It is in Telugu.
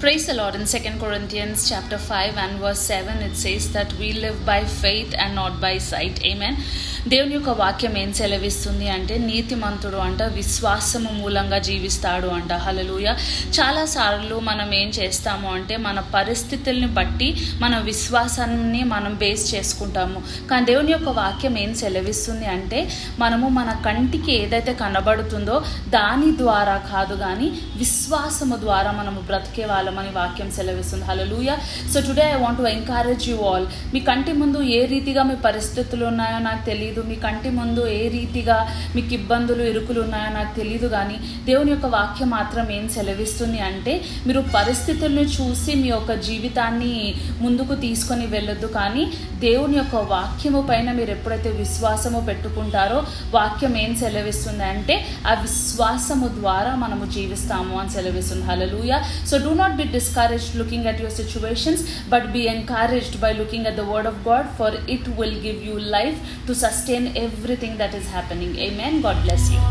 Praise the Lord. In 2 Corinthians chapter 5 and verse 7 it says that we live by faith and not by sight. Amen. దేవుని యొక్క వాక్యం ఏం సెలవిస్తుంది అంటే నీతిమంతుడు అంట విశ్వాసము మూలంగా జీవిస్తాడు అంట. హల్లెలూయా. చాలాసార్లు మనం ఏం చేస్తాము అంటే మన పరిస్థితుల్ని బట్టి మన విశ్వాసాన్ని మనం బేస్ చేసుకుంటాము. కానీ దేవుని యొక్క వాక్యం ఏం సెలవిస్తుంది అంటే మనము మన కంటికి ఏదైతే కనబడుతుందో దాని ద్వారా కాదు కానీ విశ్వాసము ద్వారా మనము బ్రతికే వాళ్ళమని వాక్యం సెలవిస్తుంది. Hallelujah. So today I want to encourage you all. మీ కంటి ముందు ఏ రీతిగా మీ పరిస్థితులు ఉన్నాయో నాకు తెలియదు, మీ కంటి ముందు ఏ రీతిగా మీకు ఇబ్బందులు ఇరుకులు ఉన్నాయో నాకు తెలియదు, కానీ దేవుని యొక్క వాక్యం మాత్రం ఏం సెలవిస్తుంది అంటే మీరు పరిస్థితులను చూసి మీ యొక్క జీవితాన్ని ముందుకు తీసుకొని వెళ్ళొద్దు, కానీ దేవుని యొక్క వాక్యము పైన మీరు ఎప్పుడైతే విశ్వాసము పెట్టుకుంటారో వాక్యం ఏం సెలవిస్తుంది అంటే ఆ విశ్వాసము ద్వారా మనము జీవిస్తాము అని సెలవిస్తుంది. Hallelujah. So do not be discouraged looking at your situations, but be encouraged by looking at the word of God, for it will give you life to sustain everything that is happening. Amen. God bless you.